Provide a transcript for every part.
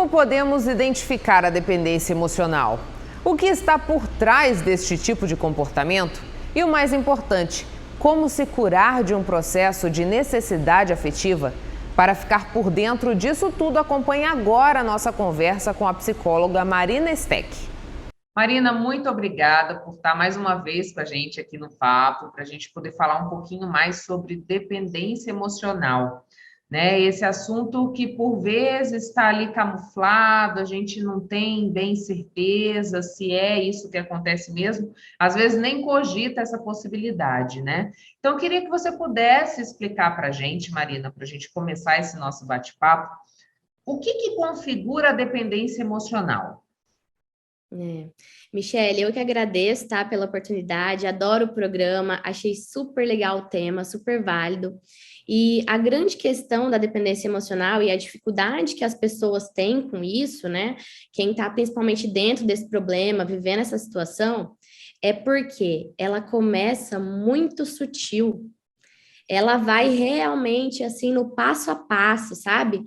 Como podemos identificar a dependência emocional? O que está por trás deste tipo de comportamento? E o mais importante, como se curar de um processo de necessidade afetiva? Para ficar por dentro disso tudo, acompanhe agora a nossa conversa com a psicóloga Marina Steck. Marina, muito obrigada por estar mais uma vez com a gente aqui no Papo, para a gente poder falar um pouquinho mais sobre dependência emocional, né? Esse assunto que por vezes está ali camuflado, a gente não tem bem certeza se é isso que acontece mesmo, às vezes nem cogita essa possibilidade, né? Então, eu queria que você pudesse explicar para a gente, Marina, para a gente começar esse nosso bate-papo, o que configura a dependência emocional? Michele, eu que agradeço, tá, pela oportunidade, adoro o programa, achei super legal o tema, super válido. E a grande questão da dependência emocional e a dificuldade que as pessoas têm com isso, né? Quem está principalmente dentro desse problema, vivendo essa situação, é porque ela começa muito sutil. Ela vai realmente assim no passo a passo, sabe?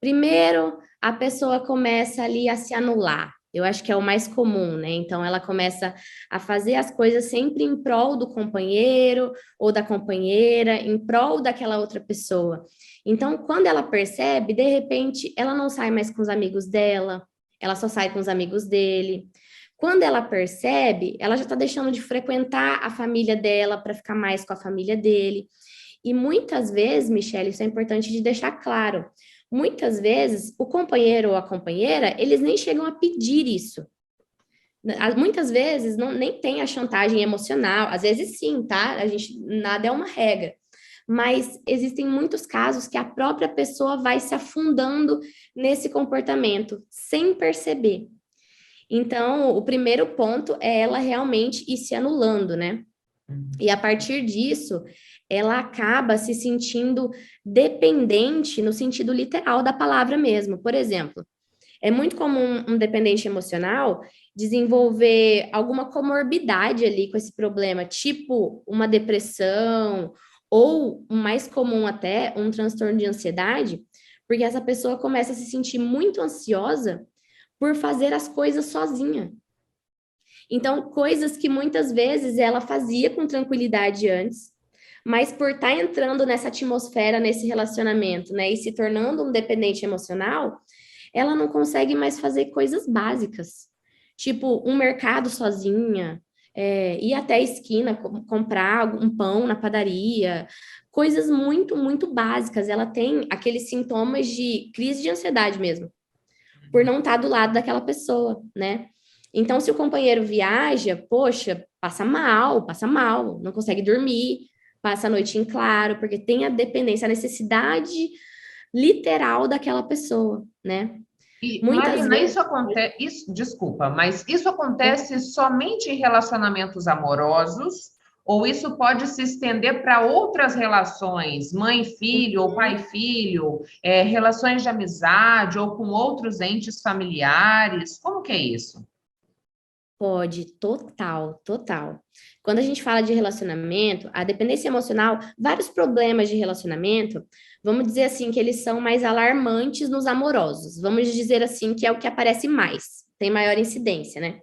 Primeiro, a pessoa começa ali a se anular. Eu acho que é o mais comum, né? Então, ela começa a fazer as coisas sempre em prol do companheiro ou da companheira, em prol daquela outra pessoa. Então, quando ela percebe, de repente, ela não sai mais com os amigos dela, ela só sai com os amigos dele. Quando ela percebe, ela já está deixando de frequentar a família dela para ficar mais com a família dele. E muitas vezes, Michele, isso é importante de deixar claro. Muitas vezes, o companheiro ou a companheira, eles nem chegam a pedir isso. Muitas vezes, nem tem a chantagem emocional. Às vezes, sim, tá? Nada é uma regra. Mas existem muitos casos que a própria pessoa vai se afundando nesse comportamento, sem perceber. Então, o primeiro ponto é ela realmente ir se anulando, né? E a partir disso, ela acaba se sentindo dependente no sentido literal da palavra mesmo. Por exemplo, é muito comum um dependente emocional desenvolver alguma comorbidade ali com esse problema, tipo uma depressão, ou o mais comum até, um transtorno de ansiedade, porque essa pessoa começa a se sentir muito ansiosa por fazer as coisas sozinha. Então, coisas que muitas vezes ela fazia com tranquilidade antes, mas por estar entrando nessa atmosfera, nesse relacionamento, né, e se tornando um dependente emocional, ela não consegue mais fazer coisas básicas, tipo um mercado sozinha, ir até a esquina, comprar um pão na padaria, coisas muito, muito básicas. Ela tem aqueles sintomas de crise de ansiedade mesmo, por não estar do lado daquela pessoa, né? Então, se o companheiro viaja, poxa, passa mal, não consegue dormir, passa a noite em claro, porque tem a dependência, a necessidade literal daquela pessoa, né? E, Muitas Marina, vezes. isso acontece, desculpa, mas isso acontece somente em relacionamentos amorosos, ou isso pode se estender para outras relações, mãe-filho ou pai-filho, relações de amizade ou com outros entes familiares? Como que é isso? Pode, total, total. Quando a gente fala de relacionamento, a dependência emocional, vários problemas de relacionamento, vamos dizer assim, que eles são mais alarmantes nos amorosos. Vamos dizer assim, que é o que aparece mais, tem maior incidência, né?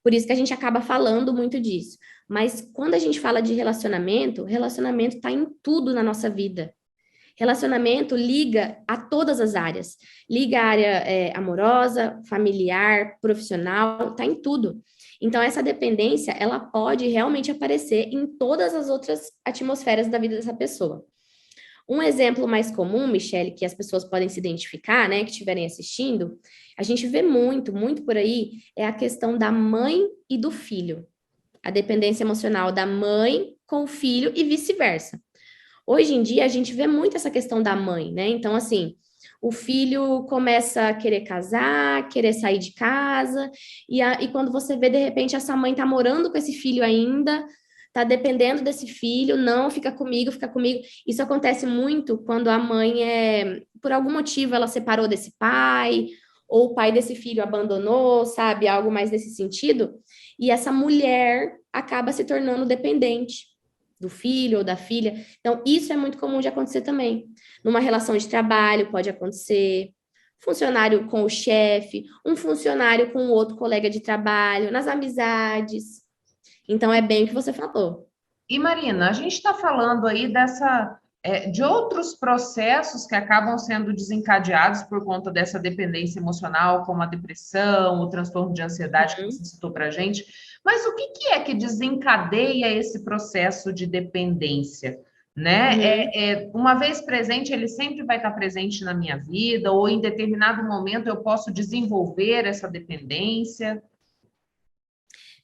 Por isso que a gente acaba falando muito disso. Mas quando a gente fala de relacionamento, relacionamento está em tudo na nossa vida. Relacionamento liga a todas as áreas. Liga a área amorosa, familiar, profissional, tá em tudo. Então, essa dependência, ela pode realmente aparecer em todas as outras atmosferas da vida dessa pessoa. Um exemplo mais comum, Michele, que as pessoas podem se identificar, né, que estiverem assistindo, a gente vê muito, muito por aí, é a questão da mãe e do filho. A dependência emocional da mãe com o filho e vice-versa. Hoje em dia, a gente vê muito essa questão da mãe, né? Então, assim, o filho começa a querer casar, querer sair de casa, e quando você vê, de repente, essa mãe tá morando com esse filho ainda, tá dependendo desse filho, não, fica comigo, fica comigo. Isso acontece muito quando a mãe por algum motivo, ela separou desse pai, ou o pai desse filho abandonou, sabe? Algo mais nesse sentido. E essa mulher acaba se tornando dependente do filho ou da filha. Então, isso é muito comum de acontecer também. Numa relação de trabalho pode acontecer, funcionário com o chefe, um funcionário com outro colega de trabalho, nas amizades. Então, é bem o que você falou. E Marina, a gente está falando aí de outros processos que acabam sendo desencadeados por conta dessa dependência emocional, como a depressão, o transtorno de ansiedade que você citou para a gente. Mas o que é que desencadeia esse processo de dependência? Né? Uma vez presente, ele sempre vai estar presente na minha vida, ou em determinado momento eu posso desenvolver essa dependência?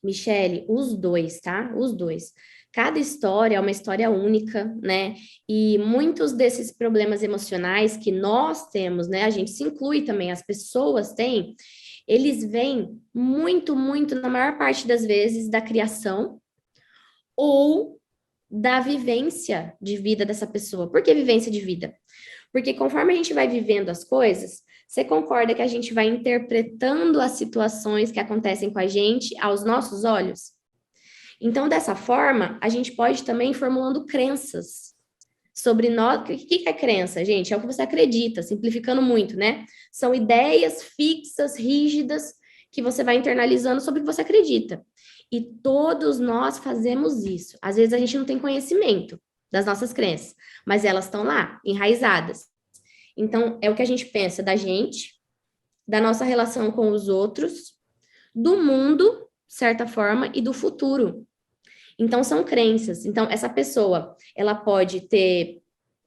Michele, os dois, tá? Os dois. Cada história é uma história única, né? E muitos desses problemas emocionais que nós temos, né? A gente se inclui também, as pessoas têm, eles vêm muito, muito, na maior parte das vezes, da criação ou da vivência de vida dessa pessoa. Por que vivência de vida? Porque conforme a gente vai vivendo as coisas, você concorda que a gente vai interpretando as situações que acontecem com a gente aos nossos olhos? Então, dessa forma, a gente pode também ir formulando crenças sobre nós. O que é crença, gente? É o que você acredita, simplificando muito, né? São ideias fixas, rígidas, que você vai internalizando sobre o que você acredita. E todos nós fazemos isso. Às vezes a gente não tem conhecimento das nossas crenças, mas elas estão lá, enraizadas. Então, é o que a gente pensa da gente, da nossa relação com os outros, do mundo, de certa forma, e do futuro. Então, são crenças. Então, essa pessoa, ela pode ter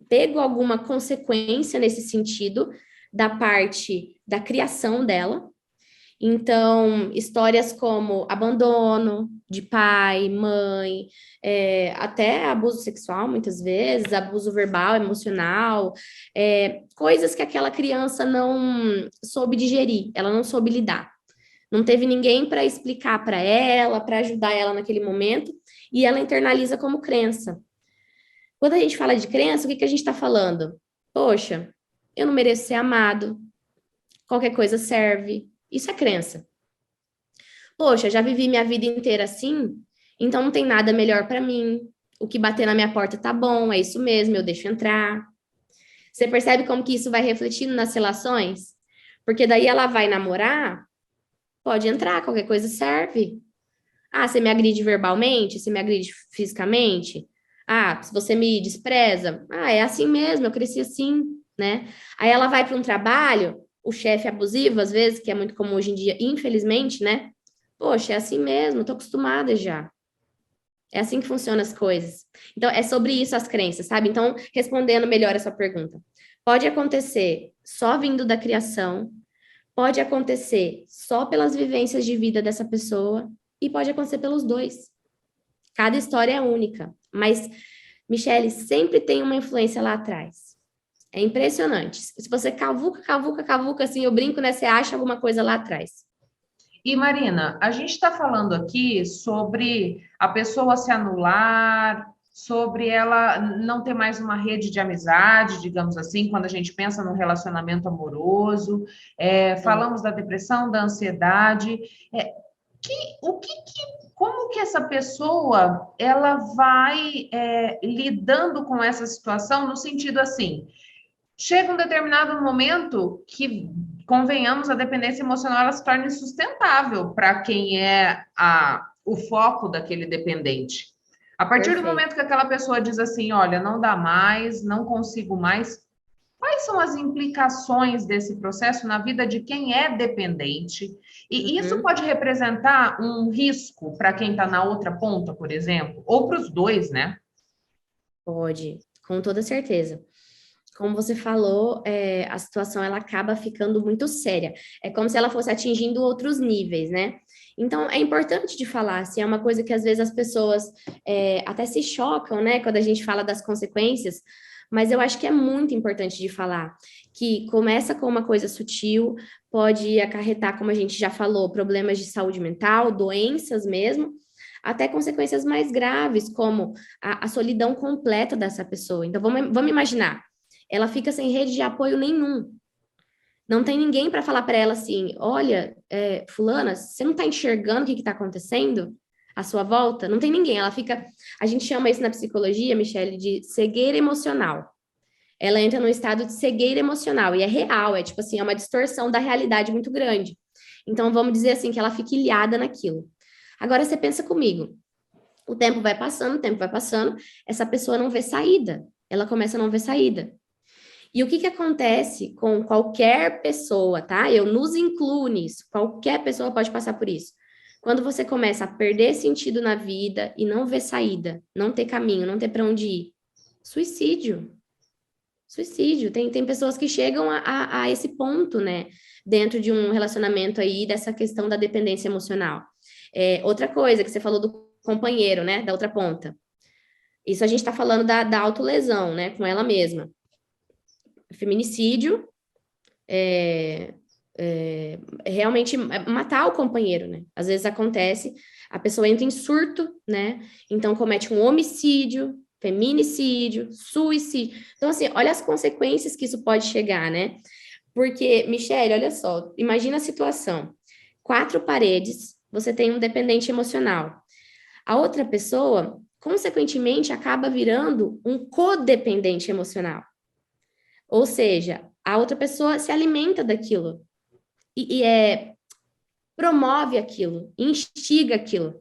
pego alguma consequência nesse sentido da parte da criação dela. Então, histórias como abandono de pai, mãe, até abuso sexual, muitas vezes, abuso verbal, emocional, coisas que aquela criança não soube digerir, ela não soube lidar. Não teve ninguém para explicar para ela, para ajudar ela naquele momento, e ela internaliza como crença. Quando a gente fala de crença, o que a gente está falando? Poxa, eu não mereço ser amado, qualquer coisa serve. Isso é crença. Poxa, já vivi minha vida inteira assim, então não tem nada melhor para mim. O que bater na minha porta tá bom, é isso mesmo, eu deixo entrar. Você percebe como que isso vai refletindo nas relações? Porque daí ela vai namorar, pode entrar, qualquer coisa serve. Ah, você me agride verbalmente? Você me agride fisicamente? Ah, se você me despreza? Ah, é assim mesmo, eu cresci assim, né? Aí ela vai para um trabalho, o chefe abusivo, às vezes, que é muito comum hoje em dia, infelizmente, né? Poxa, é assim mesmo, tô acostumada já. É assim que funcionam as coisas. Então, é sobre isso as crenças, sabe? Então, respondendo melhor essa pergunta. Pode acontecer só vindo da criação, pode acontecer só pelas vivências de vida dessa pessoa, e pode acontecer pelos dois. Cada história é única, mas, Michele, sempre tem uma influência lá atrás. É impressionante. Se você cavuca, assim, eu brinco, né? Você acha alguma coisa lá atrás. E, Marina, a gente está falando aqui sobre a pessoa se anular, sobre ela não ter mais uma rede de amizade, digamos assim, quando a gente pensa num relacionamento amoroso. Falamos da depressão, da ansiedade. Como que essa pessoa ela vai lidando com essa situação no sentido assim, chega um determinado momento que, convenhamos, a dependência emocional ela se torna insustentável para quem é o foco daquele dependente. A partir do momento que aquela pessoa diz assim, olha, não dá mais, não consigo mais, quais são as implicações desse processo na vida de quem é dependente? E isso pode representar um risco para quem está na outra ponta, por exemplo, ou para os dois, né? Pode, com toda certeza. Como você falou, a situação ela acaba ficando muito séria. É como se ela fosse atingindo outros níveis, né? Então, é importante de falar, assim, é uma coisa que às vezes as pessoas até se chocam, né? Quando a gente fala das consequências, mas eu acho que é muito importante de falar, que começa com uma coisa sutil, pode acarretar, como a gente já falou, problemas de saúde mental, doenças mesmo, até consequências mais graves, como a solidão completa dessa pessoa. Então, vamos imaginar, ela fica sem rede de apoio nenhum. Não tem ninguém para falar para ela assim, olha, fulana, você não está enxergando o que está acontecendo à sua volta? Não tem ninguém, ela fica... A gente chama isso na psicologia, Michele, de cegueira emocional. ela entra num estado de cegueira emocional, e é real, é tipo assim, é uma distorção da realidade muito grande. Então, vamos dizer assim, que ela fica ilhada naquilo. Agora, você pensa comigo, o tempo vai passando, essa pessoa não vê saída, ela começa a não ver saída. E o que acontece com qualquer pessoa, tá? Eu nos incluo nisso, qualquer pessoa pode passar por isso. Quando você começa a perder sentido na vida e não ver saída, não ter caminho, não ter para onde ir, suicídio. Suicídio. Tem pessoas que chegam a esse ponto, né? Dentro de um relacionamento aí, dessa questão da dependência emocional. Outra coisa que você falou do companheiro, né? Da outra ponta. Isso a gente está falando da autolesão, né? Com ela mesma. Feminicídio realmente matar o companheiro, né? Às vezes acontece, a pessoa entra em surto, né? Então comete um homicídio, feminicídio, suicídio. Então, assim, olha as consequências que isso pode chegar, né? Porque, Michele, olha só, imagina a situação. 4 paredes, você tem um dependente emocional. A outra pessoa, consequentemente, acaba virando um codependente emocional. Ou seja, a outra pessoa se alimenta daquilo e promove aquilo, instiga aquilo.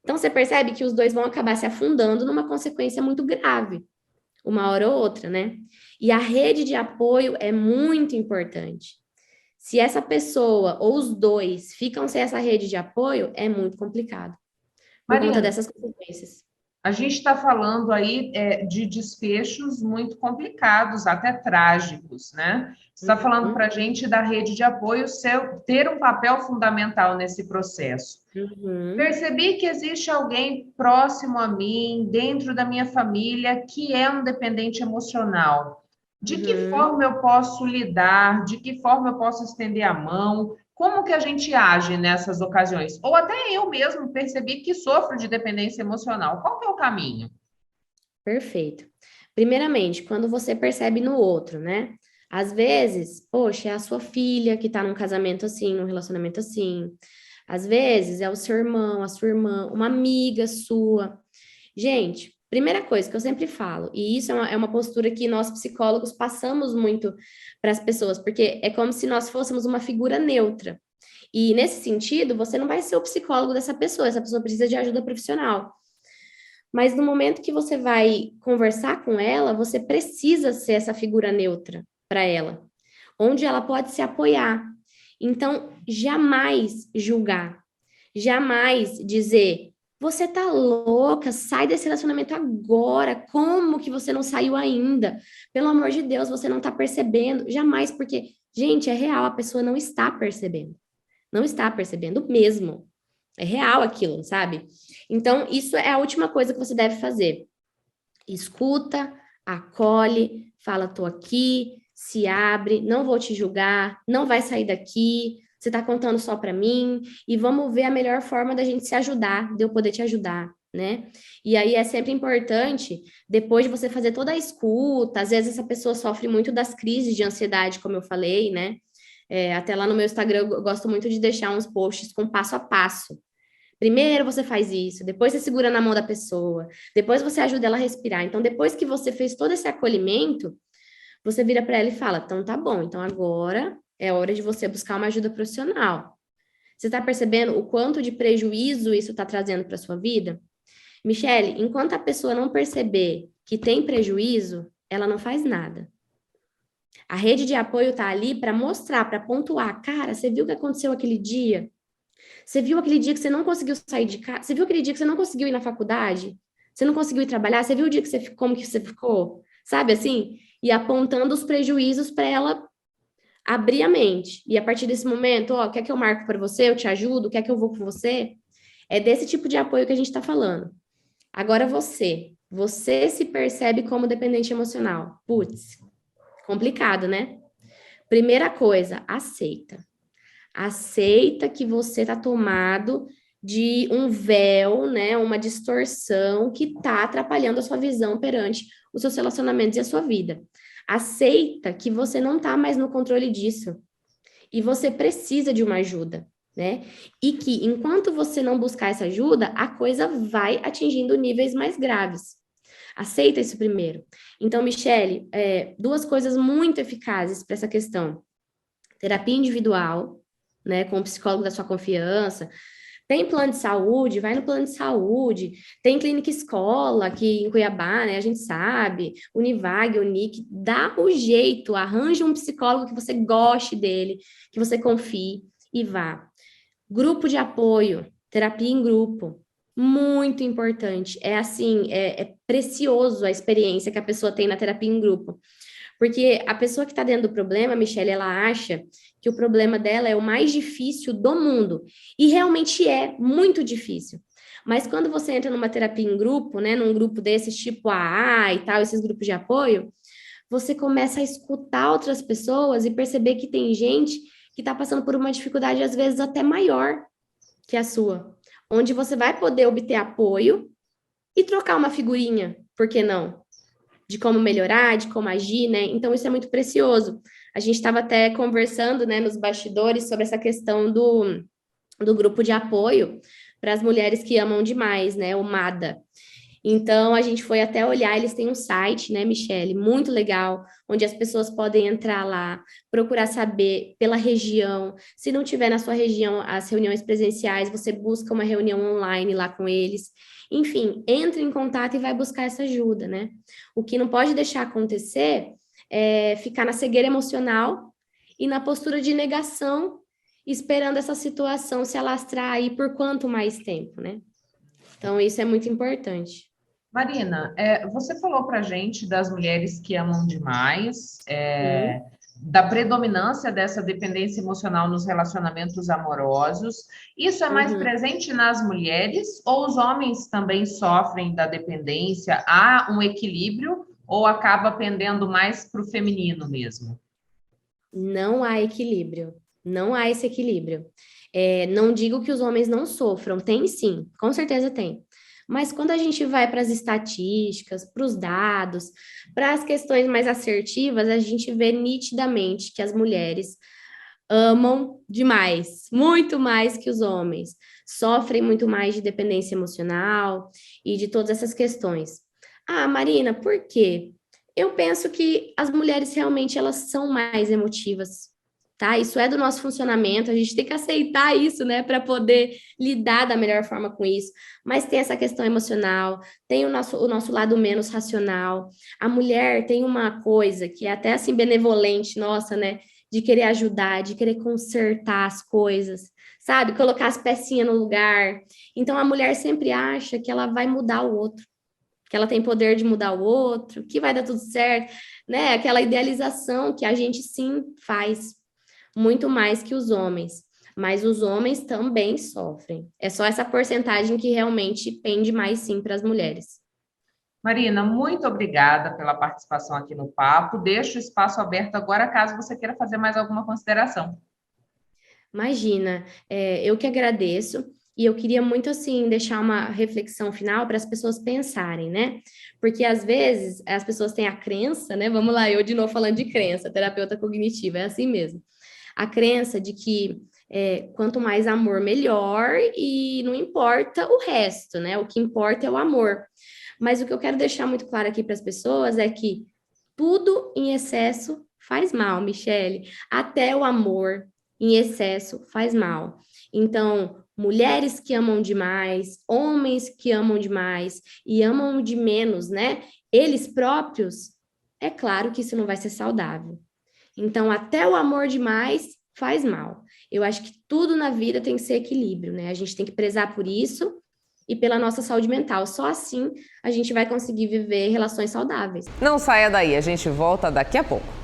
Então, você percebe que os dois vão acabar se afundando numa consequência muito grave, uma hora ou outra, né? E a rede de apoio é muito importante. Se essa pessoa ou os dois ficam sem essa rede de apoio, é muito complicado, por conta Marina, dessas consequências. a gente está falando aí de desfechos muito complicados, até trágicos, né? Você está falando para a gente da rede de apoio ter um papel fundamental nesse processo. Percebi que existe alguém próximo a mim, dentro da minha família, que é um dependente emocional. De que forma eu posso lidar? De que forma eu posso estender a mão? Como que a gente age nessas ocasiões? Ou até eu mesmo percebi que sofro de dependência emocional. Qual que é o caminho? Perfeito. Primeiramente, quando você percebe no outro, né? Às vezes, poxa, é a sua filha que tá num casamento assim, num relacionamento assim. Às vezes é o seu irmão, a sua irmã, uma amiga sua. Gente, primeira coisa que eu sempre falo, e isso é uma postura que nós psicólogos passamos muito para as pessoas, porque é como se nós fôssemos uma figura neutra. E nesse sentido, você não vai ser o psicólogo dessa pessoa, essa pessoa precisa de ajuda profissional. Mas no momento que você vai conversar com ela, você precisa ser essa figura neutra para ela, onde ela pode se apoiar. Então, jamais julgar, jamais dizer, você tá louca, sai desse relacionamento agora, como que você não saiu ainda? Pelo amor de Deus, você não tá percebendo, jamais, porque, gente, é real, a pessoa não está percebendo mesmo, é real aquilo, sabe? Então, isso é a última coisa que você deve fazer. Escuta, acolhe, fala, tô aqui, se abre, não vou te julgar, não vai sair daqui, você tá contando só para mim, e vamos ver a melhor forma da gente se ajudar, de eu poder te ajudar, né? E aí é sempre importante, depois de você fazer toda a escuta, às vezes essa pessoa sofre muito das crises de ansiedade, como eu falei, né? Até lá no meu Instagram eu gosto muito de deixar uns posts com passo a passo. Primeiro você faz isso, depois você segura na mão da pessoa, depois você ajuda ela a respirar. Então, depois que você fez todo esse acolhimento, você vira para ela e fala: então tá bom, então agora é hora de você buscar uma ajuda profissional. Você está percebendo o quanto de prejuízo isso está trazendo para sua vida? Michele, enquanto a pessoa não perceber que tem prejuízo, ela não faz nada. A rede de apoio está ali para mostrar, para pontuar. Cara, você viu o que aconteceu aquele dia? Você viu aquele dia que você não conseguiu sair de casa? Você viu aquele dia que você não conseguiu ir na faculdade? Você não conseguiu ir trabalhar? Você viu o dia que você ficou, como que você ficou? Sabe assim? E apontando os prejuízos para ela abrir a mente. E a partir desse momento, ó, quer que eu marco para você? Eu te ajudo? Quer que eu vou com você? É desse tipo de apoio que a gente está falando. Agora você se percebe como dependente emocional. Putz, complicado, né? Primeira coisa, aceita. Aceita que você está tomado de um véu, né, uma distorção que está atrapalhando a sua visão perante os seus relacionamentos e a sua vida. Aceita que você não está mais no controle disso e você precisa de uma ajuda, né? E que enquanto você não buscar essa ajuda, a coisa vai atingindo níveis mais graves. Aceita isso primeiro. Então, Michele, duas coisas muito eficazes para essa questão. Terapia individual, né, com o psicólogo da sua confiança. Tem plano de saúde, vai no plano de saúde. Tem clínica escola aqui em Cuiabá, né, a gente sabe. Univag, Unic, dá o jeito, arranja um psicólogo que você goste dele, que você confie e vá. Grupo de apoio, terapia em grupo. Muito importante. É assim, é precioso a experiência que a pessoa tem na terapia em grupo. Porque a pessoa que está dentro do problema, Michele, ela acha que o problema dela é o mais difícil do mundo. E realmente é muito difícil. Mas quando você entra numa terapia em grupo, né, num grupo desses tipo AA e tal, esses grupos de apoio, você começa a escutar outras pessoas e perceber que tem gente que está passando por uma dificuldade, às vezes, até maior que a sua. Onde você vai poder obter apoio e trocar uma figurinha, por que não? De como melhorar, de como agir, né? Então, isso é muito precioso. A gente estava até conversando, né, nos bastidores sobre essa questão do grupo de apoio para as mulheres que amam demais, né, o MADA. Então, a gente foi até olhar, eles têm um site, né, Michele, muito legal, onde as pessoas podem entrar lá, procurar saber pela região. Se não tiver na sua região as reuniões presenciais, você busca uma reunião online lá com eles. Enfim, entre em contato e vai buscar essa ajuda, né? O que não pode deixar acontecer é ficar na cegueira emocional e na postura de negação, esperando essa situação se alastrar aí por quanto mais tempo, né? Então, isso é muito importante. Marina, você falou para a gente das mulheres que amam demais, da predominância dessa dependência emocional nos relacionamentos amorosos. Isso é mais presente nas mulheres ou os homens também sofrem da dependência? Há um equilíbrio ou acaba pendendo mais para o feminino mesmo? Não há equilíbrio, não há esse equilíbrio. Não digo que os homens não sofram, tem sim, com certeza tem. Mas quando a gente vai para as estatísticas, para os dados, para as questões mais assertivas, a gente vê nitidamente que as mulheres amam demais, muito mais que os homens, sofrem muito mais de dependência emocional e de todas essas questões. Ah, Marina, por quê? Eu penso que as mulheres realmente elas são mais emotivas, tá? Isso é do nosso funcionamento, a gente tem que aceitar isso, né, para poder lidar da melhor forma com isso. Mas tem essa questão emocional, tem o nosso lado menos racional. A mulher tem uma coisa que é até assim benevolente, nossa, né, de querer ajudar, de querer consertar as coisas, sabe? Colocar as pecinhas no lugar. Então a mulher sempre acha que ela vai mudar o outro, que ela tem poder de mudar o outro, que vai dar tudo certo, né? Aquela idealização que a gente sim faz. Muito mais que os homens, mas os homens também sofrem. É só essa porcentagem que realmente pende mais sim para as mulheres. Marina, muito obrigada pela participação aqui no papo. Deixo o espaço aberto agora, caso você queira fazer mais alguma consideração. Imagina, eu que agradeço. E eu queria muito, assim, deixar uma reflexão final para as pessoas pensarem, né? Porque, às vezes, as pessoas têm a crença, né? Vamos lá, eu de novo falando de crença, terapeuta cognitiva, é assim mesmo. A crença de que quanto mais amor, melhor, e não importa o resto, né? O que importa é o amor. Mas o que eu quero deixar muito claro aqui para as pessoas é que tudo em excesso faz mal, Michele. Até o amor em excesso faz mal. Então, mulheres que amam demais, homens que amam demais e amam de menos, né? Eles próprios, é claro que isso não vai ser saudável. Então, até o amor demais faz mal. Eu acho que tudo na vida tem que ser equilíbrio, né? A gente tem que prezar por isso e pela nossa saúde mental. Só assim a gente vai conseguir viver relações saudáveis. Não saia daí, a gente volta daqui a pouco.